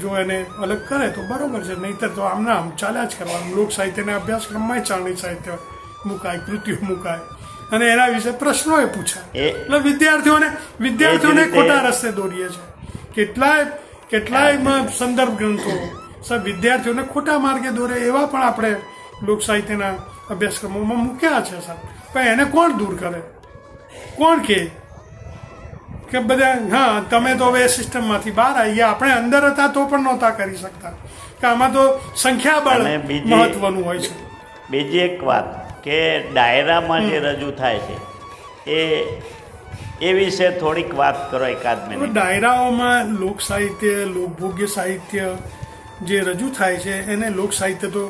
જો એને અલગ કરે તો બરાબર છે, નહીંતર તો આમના આમ ચાલ્યા જ કરવાનું. લોક સાહિત્યના અભ્યાસક્રમમાં ચારણી સાહિત્ય મુકાય, કૃતિઓ મુકાય અને એના વિશે પ્રશ્નો એ પૂછાય. એટલે વિદ્યાર્થીઓને ખોટા રસ્તે દોરીએ છે. કેટલાય સંદર્ભ ગ્રંથો સાહેબ વિદ્યાર્થીઓને ખોટા માર્ગે દોરે એવા પણ આપણે લોક સાહિત્યના અભ્યાસક્રમોમાં મૂક્યા છે સાહેબ. પણ એને કોણ દૂર કરે? કોણ કે બધા હા તમે તો હવે સિસ્ટમમાંથી બહાર આવી ગયા, આપણે અંદર હતા તો પણ નહોતા કરી શકતા, કે આમાં તો સંખ્યાબળ મહત્વનું હોય છે. બીજી એક વાત કે ડાયરામાં જે રજૂ થાય છે એ વિશે થોડીક વાત કરો, એકાદ મિનિટ. ડાયરાઓમાં લોક સાહિત્ય, લોકભોગ્ય સાહિત્ય જે રજૂ થાય છે એને લોક સાહિત્ય તો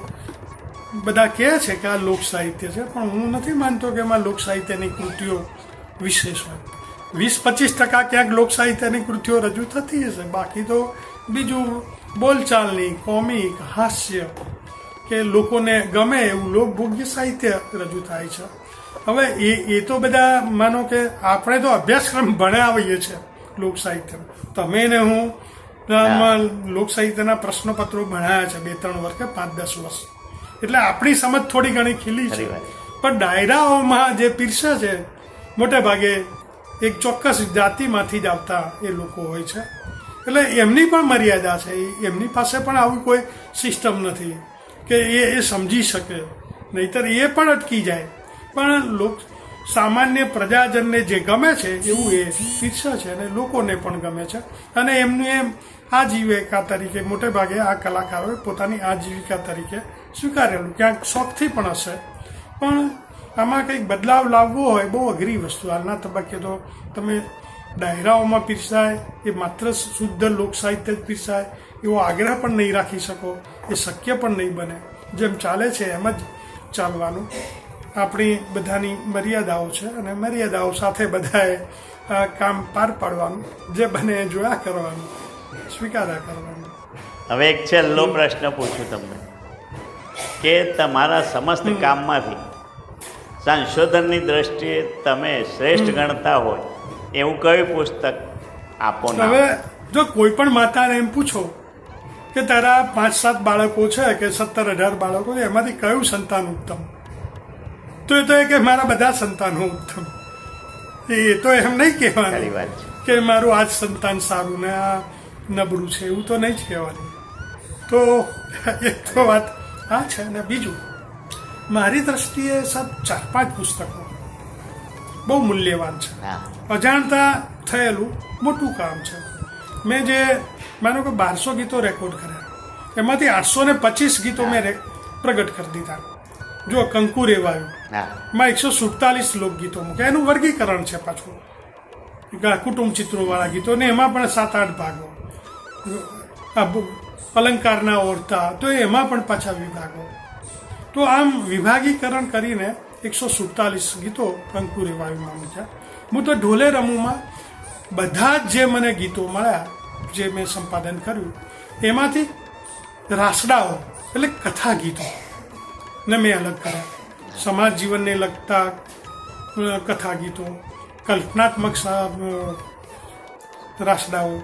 બધા કહે છે કે આ લોક સાહિત્ય છે, પણ હું નથી માનતો કે એમાં લોક સાહિત્યની કૃતિઓ વિશેષ હોય. 20-25% ક્યાંક લોક સાહિત્યની કૃતિઓ રજૂ થતી હશે, બાકી તો બીજું બોલચાલની, કોમિક, હાસ્ય કે લોકોને ગમે એવું લોકભોગ્ય સાહિત્ય રજૂ થાય છે. હવે એ તો બધા માનો કે આપણે તો અભ્યાસક્રમ ભણાવીએ છીએ લોક સાહિત્ય. તમે ને હું લોક સાહિત્યના પ્રશ્નપત્રો ભણાયા છે 2-3 વર્ષ કે 5-10 વર્ષ, એટલે આપણી સમજ થોડી ઘણી ખીલી છે. પણ ડાયરાઓમાં જે પીરસે છે મોટે ભાગે એક ચોક્કસ જાતિમાંથી જ આવતા એ લોકો હોય છે, એટલે એમની પણ મર્યાદા છે. એમની પાસે પણ આવું કોઈ સિસ્ટમ નથી કે એ સમજી શકે, નહીતર એ પણ અટકી જાય. પણ સામાન્ય પ્રજાજનને જે ગમે છે એવું એ પીરસે છે અને લોકોને પણ ગમે છે, અને એમનું એમ આજીવિકા તરીકે મોટે ભાગે આ કલાકારોએ પોતાની આજીવિકા તરીકે સ્વીકારેલું. ક્યાંક શોખથી પણ હશે, પણ આમાં કંઈક બદલાવ લાવવો હોય બહુ અઘરી વસ્તુ. હાલના તબક્કે તો તમે ડાયરાઓમાં પીરસાય એ માત્ર શુદ્ધ લોક સાહિત્ય જ પીરસાય એવો આગ્રહ પણ નહીં રાખી શકો, એ શક્ય પણ નહીં બને. જેમ ચાલે છે એમ જ ચાલવાનું. આપણી બધાની મર્યાદાઓ છે અને મર્યાદાઓ સાથે બધાએ કામ પાર પાડવાનું, જે બને એ જોયા કરવાનું, સ્વીકાર્યા કરવાનું. હવે એક છેલ્લો પ્રશ્ન પૂછું તમને કે તમારા સમસ્ત કામમાંથી સંશોધનની દ્રષ્ટિએ તમે શ્રેષ્ઠ ગણતા હોય એવું કયું પુસ્તક આપો? હવે જો કોઈ પણ માતાને એમ પૂછો કે તારા 5-7 બાળકો છે કે 17-18 બાળકો છે, એમાંથી કયું સંતાન ઉત્તમ, તો એ તો એ કે મારા બધા સંતાનો ઉત્તમ. એ તો એમ નહીં કહેવાનું કે મારું આ જ સંતાન સારું ને આ નબળું છે, એવું તો નહીં જ કહેવાનું. તો એક તો વાત આ છે. ને બીજું મારી દ્રષ્ટિએ સાહેબ 4-5 પુસ્તકો બહુ મૂલ્યવાન છે. અજાણતા થયેલું મોટું કામ છે. મેં જે માનો કે 1200 ગીતો રેકોર્ડ કર્યા, એમાંથી 825 ગીતો મેં પ્રગટ કરી દીધા. જો કંકુ રેવાયું માં 147 લોકગીતો મૂક્યા, એનું વર્ગીકરણ છે પાછું, કુટુંબ ચિત્રોવાળા ગીતો ને એમાં પણ 7-8 ભાગો. અલંકારના ઓરતા તો એમાં પણ પાછા વિભાગો. તો આમ વિભાગીકરણ કરીને 147 ગીતો કંકુ રેવાયુંમાં મૂક્યા. હું તો ઢોલે રમુમાં બધા જ જે મને ગીતો મળ્યા જે મેં સંપાદન કર્યું એમાંથી રાસડાઓ એટલે કથા ગીતો ને મેં અલગ કર્યા. સમાજ જીવનને લગતા કથા ગીતો, કલ્પનાત્મક રાસડાઓ,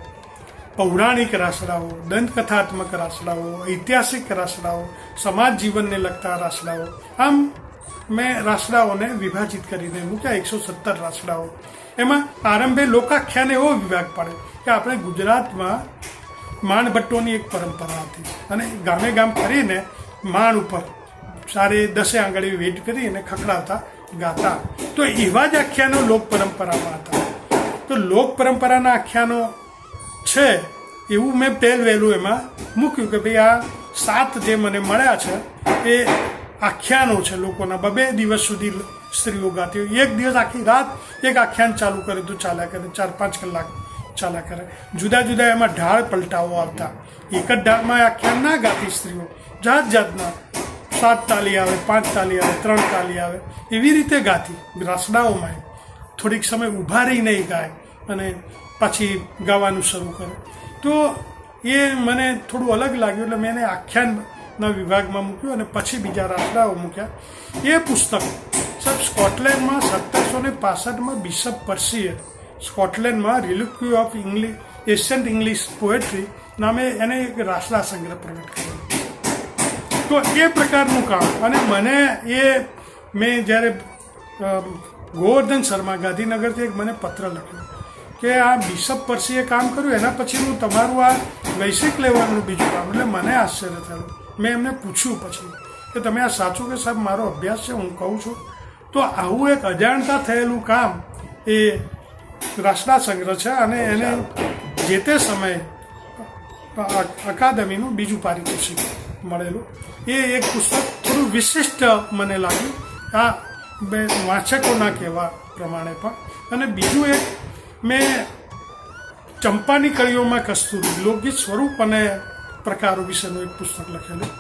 પૌરાણિક રાસડાઓ, દંતકથાત્મક રાસડાઓ, ઐતિહાસિક રાસડાઓ, સમાજ જીવનને લગતા રાસડાઓ, આમ મેં રાસડાઓને વિભાજિત કરીને મૂક્યા 117 રાસડાઓ. એમાં આરંભે લોકાખ્યાન એવો વિભાગ પડે કે આપણે ગુજરાતમાં માણભટ્ટોની એક પરંપરા હતી અને ગામે ગામ ફરીને માણ ઉપર સારે 10 આંગળી વેટ કરીને ખખડાવતા ગાતા. તો એવા જ આખ્યાનો લોક પરંપરામાં હતા. તો લોક પરંપરાના આખ્યાનો છે એવું મેં વહેલું એમાં મૂક્યું કે ભાઈ આ 7 જે મને મળ્યા છે એ આખ્યાનો છે લોકોના. 2 દિવસ સુધી સ્ત્રીઓ ગાતી હોય, એક દિવસ આખી રાત એક આખ્યાન ચાલુ કરે તો ચાલ્યા કરે, 4-5 કલાક ચાલ્યા કરે. જુદા જુદા એમાં ઢાળ પલટાવો આવતા. એક જ ઢાળમાં આખ્યાન ના ગાતી સ્ત્રીઓ, જાત જાતના 7 તાલી આવે, 5 તાલી આવે, 3 તાલી આવે, એવી રીતે ગાતી રાસડાઓમાં. થોડીક સમય ઊભા રહીને ગાય અને પછી ગાવાનું શરૂ કરે. તો એ મને થોડું અલગ લાગ્યું એટલે મેં એને આખ્યાનના વિભાગમાં મૂક્યું અને પછી બીજા રાસડાઓ મૂક્યા. એ પુસ્તક સાહેબ સ્કોટલેન્ડમાં 1765માં બિશપ પર્સીએ સ્કોટલેન્ડમાં Reliques of ancient English poetry નામે એને એક રાસડા સંગ્રહ પ્રગટ કર્યો. તો એ પ્રકારનું કામ. અને મને મેં જ્યારે ગોવર્ધન શર્મા ગાંધીનગરથી એક મને પત્ર લખ્યો કે આ બિશપ પર્સીએ કામ કર્યું એના પછીનું તમારું આ વૈશ્વિક લેવલનું બીજું કામ. એટલે મને આશ્ચર્ય થયું. મેં એમને પૂછ્યું પછી કે તમે આ સાચું કે સાહેબ મારો અભ્યાસ છે, હું કહું છું. તો આવું એક અજાણતા થયેલું કામ એ રાસડા સંગ્રહ છે અને એને જે તે સમયે અકાદમીનું બીજું પારિતોષિક મળેલું. એ એક પુસ્તક થોડું વિશિષ્ટ મને લાગ્યું આ બે વાંચકોના કહેવા પ્રમાણે પણ. અને બીજું એક મેં ચંપાની કળીઓમાં કસ્તુરી લોકગીત સ્વરૂપ અને પ્રકારો વિશેનું એક પુસ્તક લખેલું.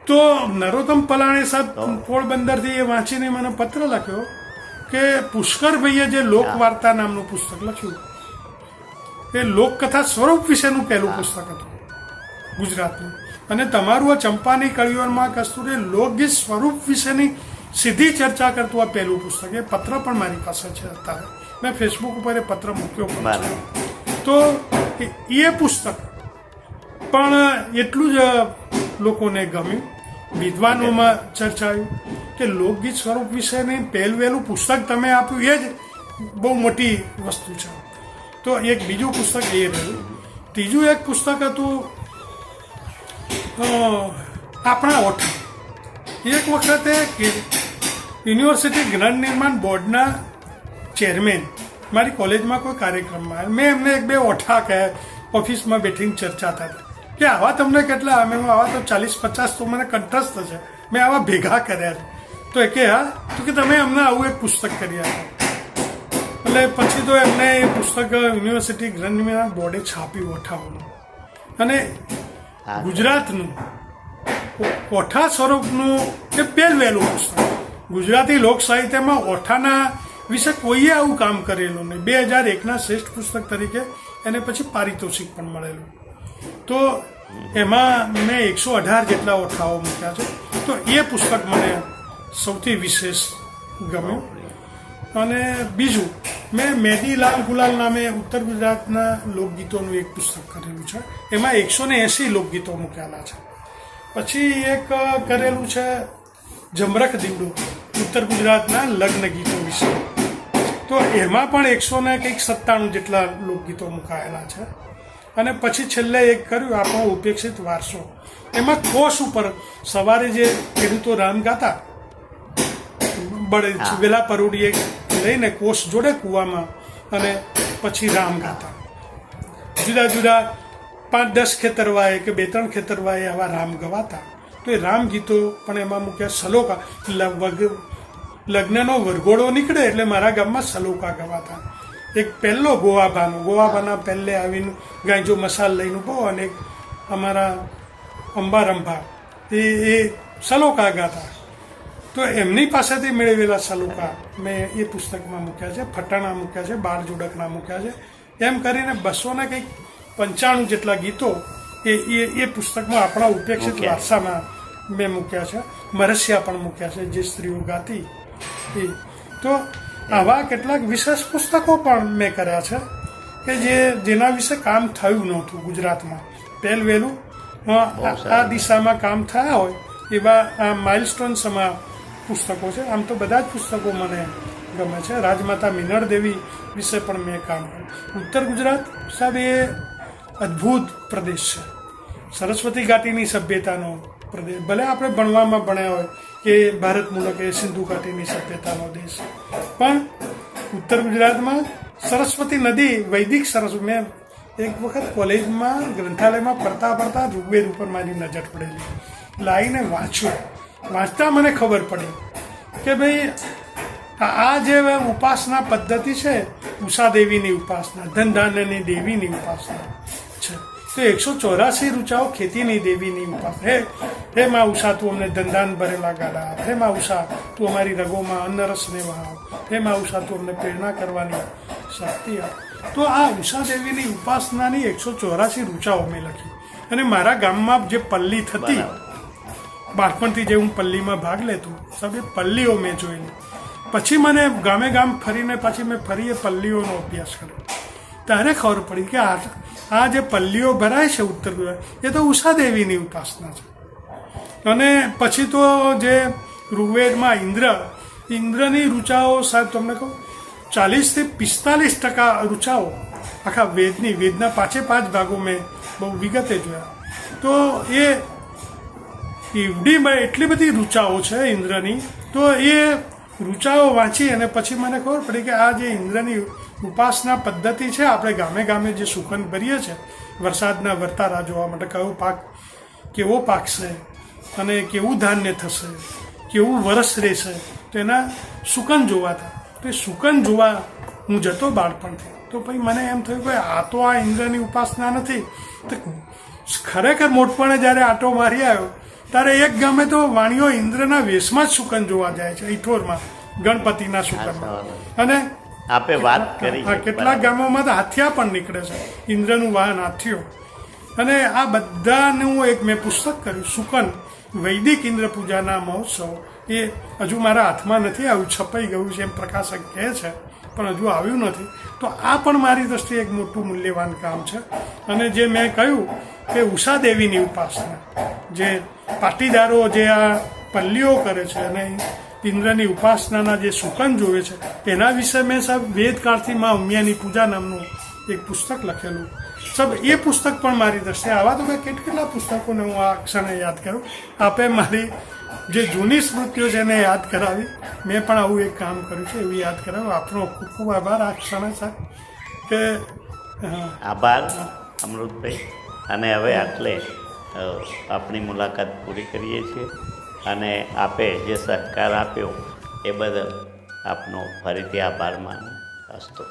તો નરોત્તમ પલાણી સાહેબ પોરબંદરથી એ વાંચીને મને પત્ર લખ્યો કે પુષ્કરભાઈએ જે લોકવાર્તા નામનું પુસ્તક લખ્યું એ લોકકથા સ્વરૂપ વિશેનું પહેલું પુસ્તક હતું ગુજરાતનું. અને તમારું આ ચંપાની કળીઓમાં કસ્તુરી લોકગીત સ્વરૂપ વિશેની સીધી ચર્ચા કરતું આ પહેલું પુસ્તક. એ પત્ર પણ મારી પાસે છે અત્યારે. મેં ફેસબુક ઉપર એ પત્ર મૂક્યો પણ છે. તો એ પુસ્તક પણ એટલું જ લોકોને ગમ્યું, વિદ્વાનોમાં ચર્ચાયું કે લોકગીત સ્વરૂપ વિશેની વહેલું પુસ્તક તમે આપ્યું એ જ બહુ મોટી વસ્તુ છે. તો એક બીજું પુસ્તક એ રહ્યું. ત્રીજું એક પુસ્તક હતું આપણા ઓઠા. એક વખતે યુનિવર્સિટી જ્ઞાન નિર્માણ બોર્ડના ચેરમેન મારી કોલેજમાં કોઈ કાર્યક્રમમાં મેં એમને 1-2 ઓઠા કહે ઓફિસમાં બેઠીને ચર્ચા થતી કે આવા તમને કેટલા અમે આવા તો 40-50 તો મને કંઠસ્થ છે, મેં આવા ભેગા કર્યા છે. તો એ કે હા તો કે તમે અમને આવું એક પુસ્તક કરી આપો. એટલે પછી તો એમને એ પુસ્તક યુનિવર્સિટી જ્ઞાન નિર્માણ બોર્ડે છાપ્યું ઓઠાઓનું. અને ગુજરાતનું ઓઠા સ્વરૂપનું એ વહેલું પુસ્તક. ગુજરાતી લોક સાહિત્યમાં ઓઠાના વિશે કોઈએ આવું કામ કરેલું નહીં. 2001ના શ્રેષ્ઠ પુસ્તક તરીકે એને પછી પારિતોષિક પણ મળેલું. તો એમાં મેં 118 જેટલા ઓઠાઓ મૂક્યા છે. તો એ પુસ્તક મને સૌથી વિશેષ ગમ્યું. અને બીજું મેં મેદીલાલ ગુલાલ નામે ઉત્તર ગુજરાતના લોકગીતોનું એક પુસ્તક કરેલું છે. એમાં 180 લોકગીતો મૂકેલા છે. પછી એક કરેલું છે જમરખ દીવડો ઉત્તર ગુજરાતના લગ્ન ગીતો વિશે. તો એમાં પણ 197 જેટલા લોકગીતો મુકાયેલા છે. અને પછી છેલ્લે એક કર્યું આપણો ઉપેક્ષિત વારસો. એમાં કોષ ઉપર સવારે જે ખેડૂતો રામ ગાતા વેલા પરોડીએ લઈને કોષ જોડે કૂવામાં અને પછી રામ ગાતા. જુદા જુદા 5-10 ખેતરવાએ કે 2-3 ખેતરવાએ આવા રામ ગવાતા. તો એ રામ ગીતો પણ એમાં મૂક્યા. સલોકા લગ્નનો વરઘોડો નીકળે એટલે મારા ગામમાં સલોકા ગવાતા. એક પહેલો ગોવાબાના પહેલે આવીને ગાંજો મસાલ લઈને બહુ. અને અમારા અંબારંભા એ સલોકા ગાતા. તો એમની પાસેથી મેળવેલા સલોકા મેં એ પુસ્તકમાં મૂક્યા છે. ફટાણા મૂક્યા છે, બાળ જોડકના મૂક્યા છે. એમ કરીને 200 કંઈક 95 જેટલા ગીતો એ પુસ્તકમાં આપણા ઉપેક્ષિત વારસામાં મેં મૂક્યા છે. મરસિયા પણ મૂક્યા છે જે સ્ત્રીઓ ગાતી એ. તો આવા કેટલાક વિશેષ પુસ્તકો પણ મેં કર્યા છે. કે જેના વિશે કામ થયું નહોતું ગુજરાતમાં વહેલું આ દિશામાં કામ થયા હોય એવા આ માઇલસ્ટોન સમા પુસ્તકો છે. આમ તો બધા જ પુસ્તકો મને ગમે છે. રાજમાતા મિનળ દેવી વિશે પણ મેં કામ કર્યું. ઉત્તર ગુજરાત સાહેબ એ અદ્ભુત પ્રદેશ છે. સરસ્વતી ઘાટીની સભ્યતાનો પ્રદેશ. ભલે આપણે ભણવામાં ભણ્યા હોય કે ભારત મુલક એ સિંધુ ઘાટીની સભ્યતાનો દેશ, પણ ઉત્તર ગુજરાતમાં સરસ્વતી નદી વૈદિક મેં એક વખત કોલેજમાં ગ્રંથાલયમાં પડતા ઋગ્વેદ ઉપર મારી નજર પડેલી. લાવીને વાંચતા મને ખબર પડી કે ભાઈ આ જે ઉપાસના પદ્ધતિ છે, ઉષા દેવીની ઉપાસના, ધનધાન્યની દેવીની ઉપાસના છે. તો 184 ઋચાઓ ખેતીની દેવીની ઉપાસના. હે માં ઉષા, તું અમને ધનધાન ભરેલા ગાડા આપ. હે માં ઉષા, તું અમારી રગોમાં અન્નરસને વહાવ. હે માં ઉષા, તું અમને પ્રેરણા કરવાની શક્તિ આપ. તો આ ઉષા દેવીની ઉપાસનાની 184 ઋચાઓ મેં લખી. અને મારા ગામમાં જે પલ્લી થતી, બાળપણથી જે હું પલ્લીમાં ભાગ લેતો, સબ એ પલ્લીઓ મેં જોયેલી. પછી મને ગામે ગામ ફરીને પછી મેં ફરી એ પલ્લીઓનો અભ્યાસ કર્યો. ત્યારે ખબર પડી કે આ જે પલ્લીઓ ભરાય છે ઉત્તર ગુજરાત, એ તો ઉષા દેવીની ઉપાસના છે. અને પછી તો જે ઋગ્વેદમાં ઇન્દ્રની ઋચાઓ સાહેબ તમને કહું 40-45% ઋચાઓ આખા વેદના 5 ભાગો મેં બહુ વિગતે જોયા. તો એ ઈવડીમાં એટલી બધી ઋચાઓ છે ઇન્દ્રની. તો એ ઋચાઓ વાંચી અને પછી મને ખબર પડી કે આ જે ઇન્દ્રની ઉપાસના પદ્ધતિ છે, આપણે ગામે ગામે જે સુગંધ ભરીએ છીએ વરસાદના વર્તારા જોવા માટે, કયો પાક કેવો પાકશે અને કેવું ધાન્ય થશે, કેવું વરસ રહેશે, તો એના સુકન જોવાતા. તો એ સુકન જોવા હું જતો બાળપણથી. તો પછી મને એમ થયું કે આ તો આ ઇન્દ્રની ઉપાસના નથી. તો ખરેખર મોટપણે જ્યારે આટો મારી આવ્યો ત્યારે એક ગામે તો વાણીઓ ઇન્દ્રના વેશમાં જ સુકન જોવા જાય છે, ઈઠોરમાં ગણપતિના સુકનમાં. અને આપે વાત કરી કેટલાક ગામોમાં તો હાથિયા પણ નીકળે છે, ઇન્દ્રનું વાહન હાથીઓ. અને આ બધાનું એક મેં પુસ્તક કર્યું, સુકન વૈદિક ઇન્દ્ર પૂજાના મહોત્સવ. એ હજુ મારા હાથમાં નથી આવ્યું, છપાઈ ગયું છે એમ પ્રકાશક કહે છે, પણ હજુ આવ્યું નથી. તો આ પણ મારી દ્રષ્ટિએ એક મોટું મૂલ્યવાન કામ છે. અને જે મેં કહ્યું કે ઉષા દેવીની ઉપાસના, જે પાટીદારો જે આ પલ્લીઓ કરે છે અને ઇન્દ્રની ઉપાસનાના જે સુકન જોવે છે, તેના વિશે મેં સાહેબ વેદકાળથી માં ઉમિયાની પૂજા નામનું એક પુસ્તક લખેલું. સાહેબ એ પુસ્તક પણ મારી દ્રષ્ટિએ, આવા તો મેં કેટલા પુસ્તકોને હું આ ક્ષણે યાદ કરું. આપે મારી જે જૂની સ્મૃતિઓ છે એને યાદ કરાવી. મેં પણ આવું એક કામ કર્યું છે, એવું યાદ કરાવ્યું. આપનો ખૂબ ખૂબ આભાર આ ક્ષણે સાહેબ. કે આભાર અમૃતભાઈ. અને હવે આટલે આપણી મુલાકાત પૂરી કરીએ છીએ. અને આપે જે સહકાર આપ્યો એ બદલ આપનો ફરીથી આભાર માનું. અસ્તુ.